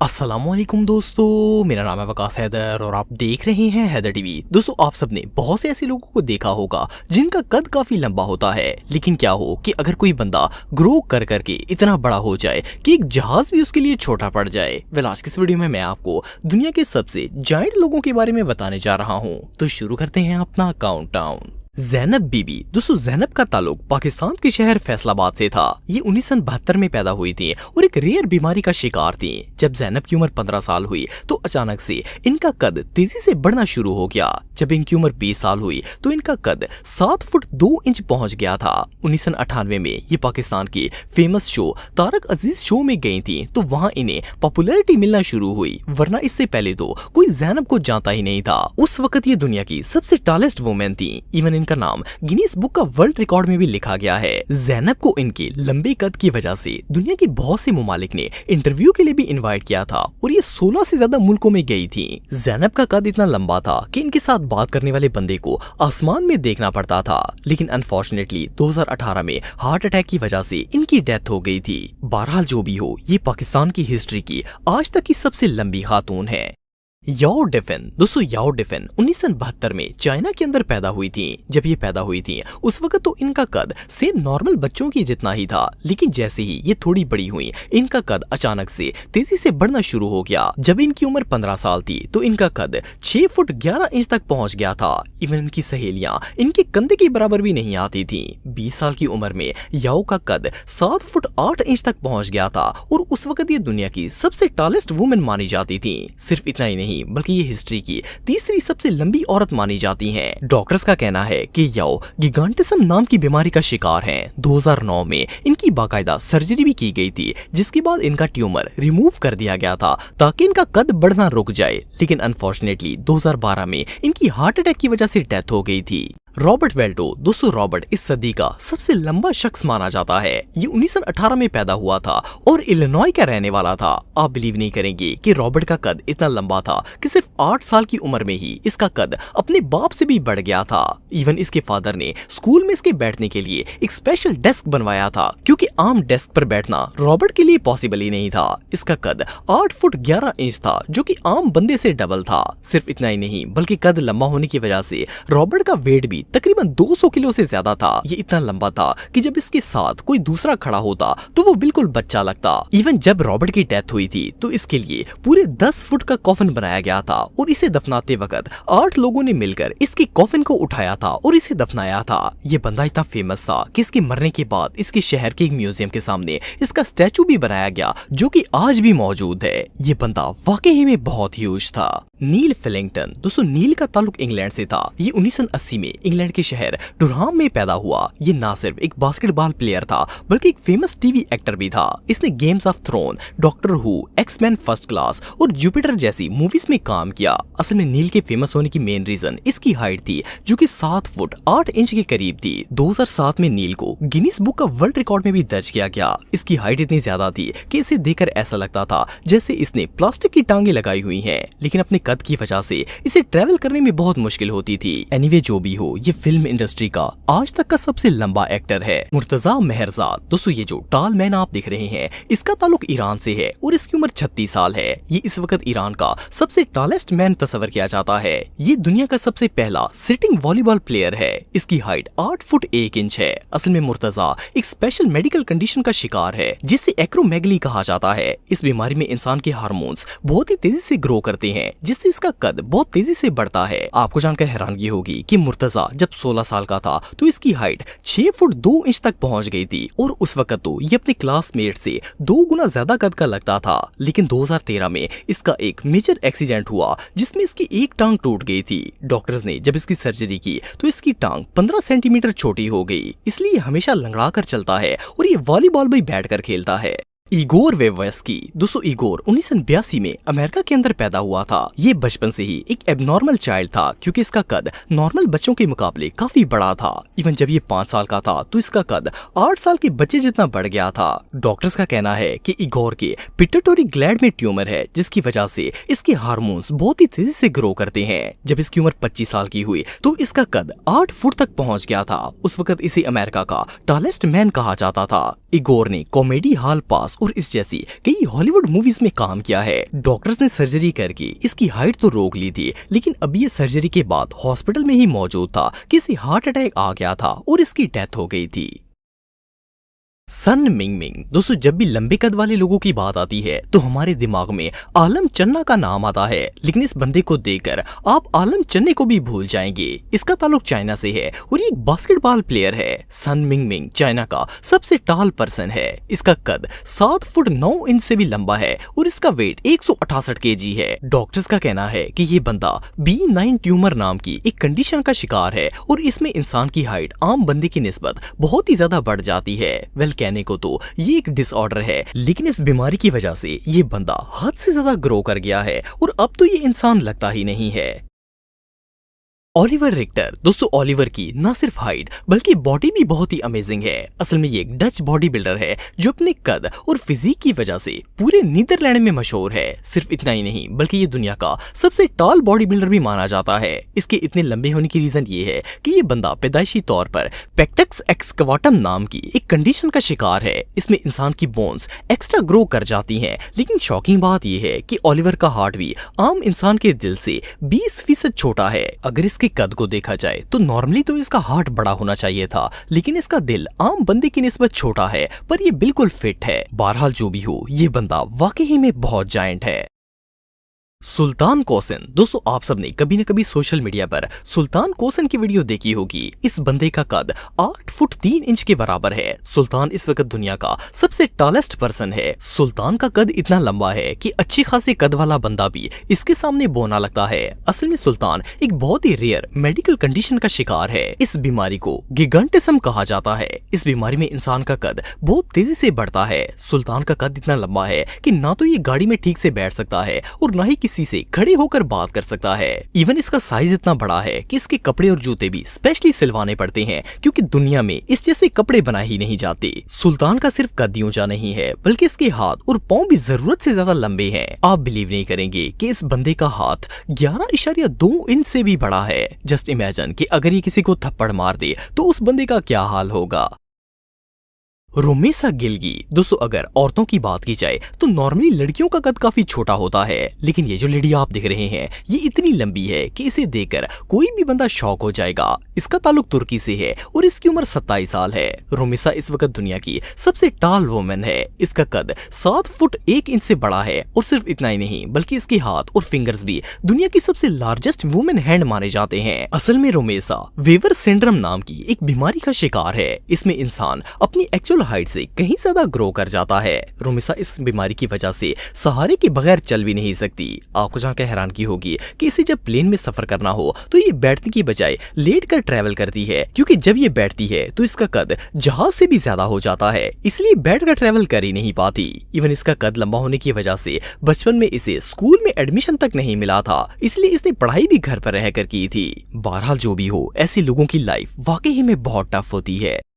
अस्सलामुअलैकुम दोस्तों, मेरा नाम है वकास हैदर और आप देख रहे हैं हैदर टीवी। दोस्तों, आप सबने बहुत से ऐसे लोगों को देखा होगा जिनका कद काफी लंबा होता है, लेकिन क्या हो कि अगर कोई बंदा ग्रो कर करके इतना बड़ा हो जाए कि एक जहाज भी उसके लिए छोटा पड़ जाए। आज की इस वीडियो में मैं आपको दुनिया के सबसे जायंट लोगों के बारे में बताने जा रहा हूँ। तो शुरू करते हैं अपना काउंटडाउन। ज़ैनब बीबी। दोस्तों, ज़ैनब का ताल्लुक पाकिस्तान के शहर फैसलाबाद से था। ये 1972 में पैदा हुई थी और एक रेयर बीमारी का शिकार थी। जब ज़ैनब की उम्र 15 साल हुई तो अचानक से इनका कद तेजी से बढ़ना शुरू हो गया। जब इनकी उम्र 20 साल हुई तो इनका कद 7 फुट 2 इंच पहुंच गया था। 1998 में ये पाकिस्तान की फेमस शो तारक अजीज शो में गई थी, तो वहाँ इन्हें पॉपुलैरिटी मिलना शुरू हुई, वरना इससे पहले तो कोई ज़ैनब को जानता ही नहीं था। उस वक्त ये दुनिया की सबसे टॉलेस्ट वुमेन थी। इवन इनका नाम गिनीज बुक का वर्ल्ड रिकॉर्ड में भी लिखा गया है। ज़ैनब को इनके लंबे कद की वजह से दुनिया के बहुत से ममालिक ने इंटरव्यू के लिए भी इनवाइट किया था और ये 16 से ज्यादा मुल्कों में गई थी। ज़ैनब का कद इतना लंबा था कि इनके साथ बात करने वाले बंदे को आसमान में देखना पड़ता था, लेकिन अनफॉर्चुनेटली 2018 में हार्ट अटैक की वजह से इनकी डेथ हो गई थी। बहरहाल जो भी हो, ये पाकिस्तान की हिस्ट्री की आज तक की सबसे लंबी खातून है। याओ डिफेन। दोस्तों, याओ डिफेन 1972 में चाइना के अंदर पैदा हुई थी। जब ये पैदा हुई थी उस वक्त तो इनका कद सेम नॉर्मल बच्चों की जितना ही था, लेकिन जैसे ही ये थोड़ी बड़ी हुई इनका कद अचानक से तेजी से बढ़ना शुरू हो गया। जब इनकी उम्र 15 साल थी तो इनका कद 6 फुट 11 इंच तक पहुंच गया था। इवन इनकी सहेलियां इनके कंधे के बराबर भी नहीं आती थी। 20 साल की उम्र में याओ का कद 7 फुट 8 इंच तक पहुंच गया था और उस वक्त ये दुनिया की सबसे टॉलेस्ट वुमेन मानी जाती थी। सिर्फ इतना ही नहीं बल्कि ये हिस्ट्री की तीसरी सबसे लंबी औरत मानी जाती हैं। डॉक्टर्स का कहना है कि याओ गिगांटिज्म नाम की बीमारी का शिकार हैं। 2009 में इनकी बाकायदा सर्जरी भी की गई थी, जिसके बाद इनका ट्यूमर रिमूव कर दिया गया था ताकि इनका कद बढ़ना रुक जाए, लेकिन अनफॉर्चुनेटली 2012 में इनकी हार्ट अटैक की वजह से डेथ हो गई थी। रॉबर्ट वेल्टो। दोस्तों, रॉबर्ट इस सदी का सबसे लंबा शख्स माना जाता है। ये 1918 में पैदा हुआ था और इलिनॉय का रहने वाला था। आप बिलीव नहीं करेंगे कि रॉबर्ट का कद इतना लंबा था कि सिर्फ 8 साल की उम्र में ही इसका कद अपने बाप से भी बढ़ गया था। इवन इसके फादर ने स्कूल में इसके बैठने के लिए एक स्पेशल डेस्क बनवाया था, क्योंकि आम डेस्क पर बैठना रॉबर्ट के लिए पॉसिबल ही नहीं था। इसका कद 8 फुट 11 इंच था, जो कि आम बंदे से डबल था। सिर्फ इतना ही नहीं बल्कि कद लंबा होने की वजह से रॉबर्ट का वेट भी तकरीबन 200 किलो से ज्यादा था। ये इतना लंबा था कि जब इसके साथ कोई दूसरा खड़ा होता तो वो बिल्कुल बच्चा लगता। इवन जब रॉबर्ट की डेथ हुई थी तो इसके लिए पूरे 10 फुट का कॉफन बनाया गया था और इसे दफनाते वक्त 8 लोगों ने मिलकर इसके कॉफन को उठाया था और इसे दफनाया था। ये बंदा इतना फेमस था कि इसके मरने के बाद इसके शहर के एक म्यूजियम के सामने इसका स्टैचू भी बनाया गया, जो कि आज भी मौजूद है। ये बंदा वाकई में बहुत ह्यूज था। नील फिलिंगटन। दोस्तों, नील का ताल्लुक इंग्लैंड से था। ये 1980 में इंग्लैंड के शहर डुरहाम में पैदा हुआ। ये ना सिर्फ एक बास्केटबॉल प्लेयर था बल्कि एक फेमस टीवी एक्टर भी था। इसने games of thrones, doctor who, X Men first class और जुपिटर जैसी मूवीज में काम किया। असल में नील के फेमस होने की मेन रीजन इसकी हाइट थी, जो कि 7 फुट 8 इंच के करीब थी। 2007 में नील को गिनीज बुक का वर्ल्ड रिकॉर्ड में भी दर्ज किया गया। इसकी हाइट इतनी ज्यादा थी कि इसे देखकर ऐसा लगता था जैसे इसने प्लास्टिक की टांगे लगाई हुई हैं, लेकिन अपने कद की वजह से इसे ट्रेवल करने में बहुत मुश्किल होती थी। एनीवे जो भी हो, ये फिल्म इंडस्ट्री का आज तक का सबसे लंबा एक्टर है। मुर्तजा मेहरजाद। दोस्तों, ये जो टाल मैन आप दिख रहे हैं इसका ताल्लुक ईरान से है और इसकी उम्र 36 साल है। ये इस वक्त ईरान का सबसे टॉलेस्ट मैन तस्वर किया जाता है। ये दुनिया का सबसे पहला सिटिंग वॉलीबॉल प्लेयर है। इसकी हाइट 8 फुट 1 इंच है। असल में मुर्तजा एक स्पेशल मेडिकल कंडीशन का शिकार है, जिसे एक्रोमेगली कहा जाता है। इस बीमारी में इंसान के हार्मोन्स बहुत ही तेजी से ग्रो करते हैं, जिससे इसका कद बहुत तेजी से बढ़ता है। आपको जानकर हैरानगी होगी कि मुर्तजा जब 16 साल का था तो इसकी हाइट 6 फुट 2 इंच तक पहुंच गई थी और उस वक्त तो ये अपने क्लासमेट से 2 गुना ज्यादा कद का लगता था। लेकिन 2013 में इसका एक मेजर एक्सीडेंट हुआ जिसमें इसकी एक टांग टूट गई थी। डॉक्टर्स ने जब इसकी सर्जरी की तो इसकी टांग 15 सेंटीमीटर छोटी हो गई, इसलिए हमेशा लंगड़ा कर चलता है और ये वॉलीबॉल भी बैठ कर खेलता है। इगोर वेवस्की। दोस्तों, इगोर 1982 में अमेरिका के अंदर पैदा हुआ था। ये बचपन से ही एक एबनॉर्मल चाइल्ड था, क्योंकि इसका कद नॉर्मल बच्चों के मुकाबले काफी बड़ा था। इवन जब ये 5 साल का था तो इसका कद 8 साल के बच्चे जितना बढ़ गया था। डॉक्टर्स का कहना है कि इगोर के पिट्यूटरी ग्लैंड में ट्यूमर है, जिसकी वजह से इसके हार्मोन्स बहुत ही तेजी से ग्रो करते हैं। जब इसकी उम्र 25 साल की हुई तो इसका कद 8 फुट तक पहुंच गया था। उस वक्त इसे अमेरिका का टॉलेस्ट मैन कहा जाता था। इगोर ने कॉमेडी हॉल पास और इस जैसी कई हॉलीवुड मूवीज में काम किया है। डॉक्टर्स ने सर्जरी करके इसकी हाइट तो रोक ली थी, लेकिन अभी ये सर्जरी के बाद हॉस्पिटल में ही मौजूद था कि इसे हार्ट अटैक आ गया था और इसकी डेथ हो गई थी। सन मिंगमिंग। दोस्तों, जब भी लंबे कद वाले लोगों की बात आती है तो हमारे दिमाग में आलम चन्ना का नाम आता है, लेकिन इस बंदे को देखकर आप आलम चन्ने को भी भूल जाएंगे। इसका ताल्लुक चाइना से है और ये एक बास्केटबॉल प्लेयर है। सन मिंगमिंग चाइना का सबसे टाल पर्सन है। इसका कद 7 फुट 9 इंच से भी लंबा है और इसका वेट 168 kg है। डॉक्टर्स का कहना है कि ये बंदा B9 ट्यूमर नाम की एक कंडीशन का शिकार है और इसमें इंसान की हाइट आम बंदे की निस्बत बहुत ही ज्यादा बढ़ जाती है। कहने को तो ये एक डिसऑर्डर है, लेकिन इस बीमारी की वजह से ये बंदा हद से ज्यादा ग्रो कर गया है और अब तो ये इंसान लगता ही नहीं है। Oliver Richter. दोस्तों, ओलिवर की ना सिर्फ हाइट बल्कि बॉडी भी बहुत ही अमेजिंग है। असल में ये एक डच बॉडी बिल्डर है जो अपने कद और फिजिक की वजह से पूरे नीदरलैंड में मशहूर है। सिर्फ इतना ही नहीं बल्कि ये दुनिया का सबसे टॉल बॉडी बिल्डर भी माना जाता है। इसके इतने लंबे होने की रीजन ये है कि ये बंदा पैदाइशी तौर पर पेक्टस एक्सकवाटम नाम की एक कंडीशन का शिकार है। इसमें इंसान की बोन्स एक्स्ट्रा ग्रो कर जाती हैं, लेकिन शॉकिंग बात यह है कि ओलिवर का हार्ट भी आम इंसान के दिल से 20% छोटा है। अगर इसके कद को देखा जाए तो नॉर्मली तो इसका हार्ट बड़ा होना चाहिए था, लेकिन इसका दिल आम बंदे की निस्बत छोटा है, पर ये बिल्कुल फिट है। बहरहाल जो भी हो, ये बंदा वाकई में बहुत जायंट है। सुल्तान कोसन। दोस्तों, आप सबने कभी न कभी सोशल मीडिया पर सुल्तान कोसन की वीडियो देखी होगी। इस बंदे का कद 8 फुट 3 इंच के बराबर है। सुल्तान इस वक्त दुनिया का सबसे टॉलेस्ट पर्सन है। सुल्तान का कद इतना लंबा है कि अच्छी खासी कद वाला बंदा भी इसके सामने बौना लगता है। असल में सुल्तान एक बहुत ही रेयर मेडिकल कंडीशन का शिकार है। इस बीमारी को गिगांटिज्म कहा जाता है। इस बीमारी में इंसान का कद बहुत तेजी से बढ़ता है। सुल्तान का कद इतना लंबा है कि ना तो ये गाड़ी में ठीक से बैठ सकता है और ना ही किसी से खड़े होकर बात कर सकता है। इवन इसका साइज इतना बड़ा है कि इसके कपड़े और जूते भी स्पेशली सिलवाने पड़ते हैं, क्योंकि दुनिया में इस जैसे कपड़े बनाए ही नहीं जाते। सुल्तान का सिर्फ कद ही ऊंचा नहीं है, बल्कि इसके हाथ और पांव भी जरूरत से ज्यादा लंबे हैं। आप बिलीव नहीं करेंगे कि इस बंदे का हाथ 11.2 इंच से भी बड़ा है। जस्ट इमेजिन कि अगर ये किसी को थप्पड़ मार दे तो उस बंदे का क्या हाल होगा। रोमेसा गिल्गी। दोस्तों, अगर औरतों की बात की जाए तो नॉर्मली लड़कियों का कद काफी छोटा होता है, लेकिन ये जो लेडी आप देख रहे हैं ये इतनी लंबी है कि इसे देखकर कोई भी बंदा शॉक हो जाएगा। इसका ताल्लुक तुर्की से है और इसकी उम्र 27 साल है। रोमेसा इस वक्त दुनिया की सबसे टॉल वुमेन है। इसका कद 7 फुट 1 इंच से बड़ा है और सिर्फ इतना ही नहीं बल्कि इसके हाथ और फिंगर्स भी दुनिया की सबसे लार्जेस्ट वुमेन हैंड माने जाते हैं। असल में रोमेसा वेवर सिंड्रोम नाम की एक बीमारी का शिकार है। इसमें इंसान अपनी एक्चुअल हाइट से कहीं ज्यादा ग्रो कर जाता है। रोमेसा इस बीमारी की वजह से सहारे के बगैर चल भी नहीं सकती। आपको जानकर हैरानगी होगी कि इसे जब प्लेन में सफर करना हो तो ये बैठने की बजाय लेट कर ट्रेवल करती है, क्योंकि जब ये बैठती है तो इसका कद जहाज से भी ज्यादा हो जाता है, इसलिए बैठ कर ट्रेवल कर ही नहीं पाती। इवन इसका कद लंबा होने की वजह से बचपन में इसे स्कूल में एडमिशन तक नहीं मिला था, इसलिए इसने पढ़ाई भी घर पर रहकर की थी। बहरहाल जो भी हो, ऐसे लोगों की लाइफ वाकई में बहुत टफ होती है।